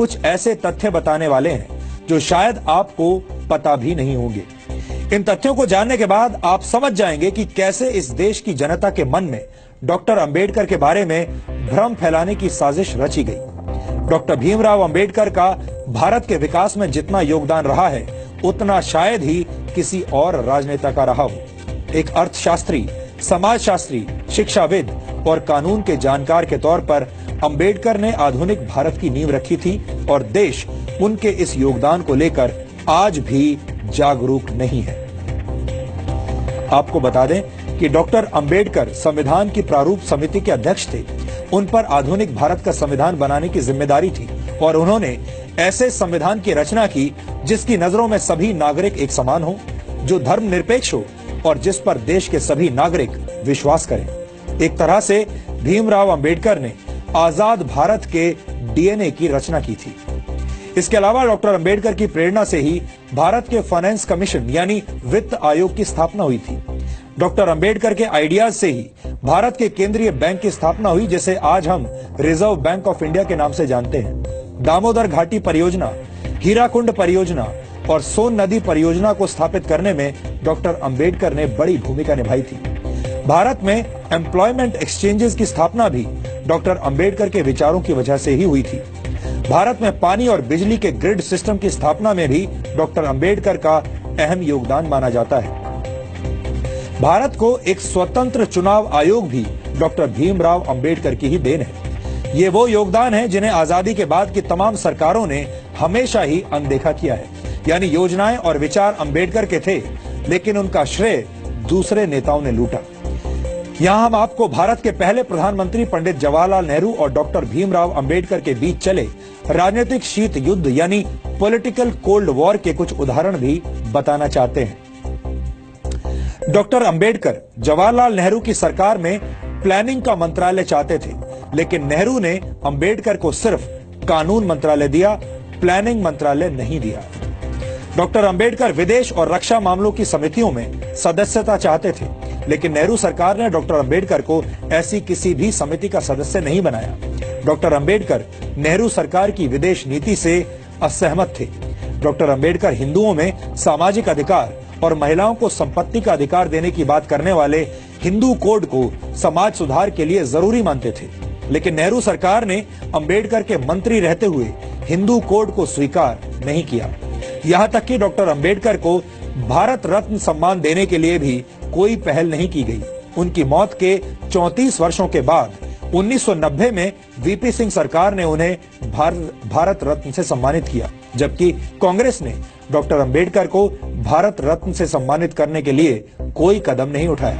कुछ ऐसे तथ्य बताने वाले हैं जो शायद आपको पता भी नहीं होंगे। इन तथ्यों को जानने के बाद आप समझ जाएंगे कि कैसे इस देश की जनता के मन में डॉक्टर अंबेडकर के बारे में भ्रम फैलाने की साजिश रची गई। डॉक्टर भीमराव अंबेडकर का भारत के विकास में जितना योगदान रहा है उतना शायद ही किसी और राजनेता का रहा हो। एक अर्थशास्त्री, समाजशास्त्री, शिक्षाविद और कानून के जानकार के तौर पर अंबेडकर ने आधुनिक भारत की नींव रखी थी और देश उनके इस योगदान को लेकर आज भी जागरूक नहीं है। आपको बता दें कि डॉक्टर अंबेडकर संविधान की प्रारूप समिति के अध्यक्ष थे। उन पर आधुनिक भारत का संविधान बनाने की जिम्मेदारी थी और उन्होंने ऐसे संविधान की रचना की जिसकी नजरों में सभी नागरिक एक समान हो, जो धर्मनिरपेक्ष हो और जिस पर देश के सभी नागरिक विश्वास करें। एक तरह से भीमराव अंबेडकर ने आजाद भारत के डीएनए की रचना की थी। इसके अलावा डॉक्टर अंबेडकर की प्रेरणा से ही भारत के फाइनेंस कमीशन यानी वित्त आयोग की स्थापना हुई थी। डॉक्टर अंबेडकर के आइडियाज से ही भारत के केंद्रीय बैंक की स्थापना हुई, जिसे आज हम रिजर्व बैंक ऑफ इंडिया के नाम से जानते हैं। दामोदर घाटी परियोजना, हीराकुंड परियोजना और सोन नदी परियोजना को स्थापित करने में डॉक्टर अंबेडकर ने बड़ी भूमिका निभाई थी। भारत में एम्प्लॉयमेंट एक्सचेंजेस की स्थापना भी डॉक्टर अंबेडकर के विचारों की वजह से ही हुई थी। भारत में पानी और बिजली के ग्रिड सिस्टम की स्थापना में भी डॉक्टर अंबेडकर का अहम योगदान माना जाता है। भारत को एक स्वतंत्र चुनाव आयोग भी डॉक्टर भीमराव अंबेडकर की ही देन है। ये वो योगदान है जिन्हें आजादी के बाद की तमाम सरकारों ने हमेशा ही अनदेखा किया है। यानी योजनाएं और विचार अंबेडकर के थे, लेकिन उनका श्रेय दूसरे नेताओं ने लूटा। यहाँ हम आपको भारत के पहले प्रधानमंत्री पंडित जवाहरलाल नेहरू और डॉक्टर भीमराव अंबेडकर के बीच चले राजनीतिक शीत युद्ध यानी पॉलिटिकल कोल्ड वॉर के कुछ उदाहरण भी बताना चाहते हैं। डॉक्टर अंबेडकर जवाहरलाल नेहरू की सरकार में प्लानिंग का मंत्रालय चाहते थे, लेकिन नेहरू ने अंबेडकर को सिर्फ कानून मंत्रालय दिया, प्लानिंग मंत्रालय नहीं दिया। डॉक्टर अंबेडकर विदेश और रक्षा मामलों की समितियों में सदस्यता चाहते थे, लेकिन नेहरू सरकार ने डॉक्टर अंबेडकर को ऐसी किसी भी समिति का सदस्य नहीं बनाया। डॉक्टर अंबेडकर नेहरू सरकार की विदेश नीति से असहमत थे। डॉक्टर अंबेडकर हिंदुओं में सामाजिक अधिकार और महिलाओं को संपत्ति का अधिकार देने की बात करने वाले हिंदू कोड को समाज सुधार के लिए जरूरी मानते थे, लेकिन नेहरू सरकार ने अंबेडकर के मंत्री रहते हुए हिंदू कोड को स्वीकार नहीं किया। यहाँ तक कि डॉक्टर अंबेडकर को भारत रत्न सम्मान देने के लिए भी कोई पहल नहीं की गई। उनकी मौत के 34 वर्षों के बाद 1990 में वीपी सिंह सरकार ने उन्हें भारत रत्न से सम्मानित किया, जबकि कांग्रेस ने डॉक्टर अंबेडकर को भारत रत्न से सम्मानित करने के लिए कोई कदम नहीं उठाया।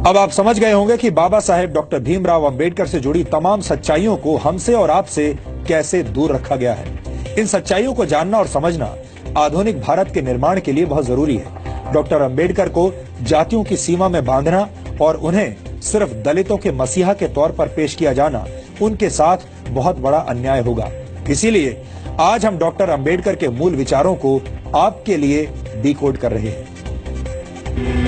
अब आप समझ गए होंगे कि बाबा साहेब डॉक्टर भीमराव अंबेडकर से जुड़ी तमाम सच्चाइयों को हमसे और आपसे कैसे दूर रखा गया है। इन सच्चाइयों को जानना और समझना आधुनिक भारत के निर्माण के लिए बहुत जरूरी है। डॉक्टर अंबेडकर को जातियों की सीमा में बांधना और उन्हें सिर्फ दलितों के मसीहा के तौर पर पेश किया जाना उनके साथ बहुत बड़ा अन्याय होगा। इसीलिए आज हम डॉक्टर अंबेडकर के मूल विचारों को आपके लिए डिकोड कर रहे हैं।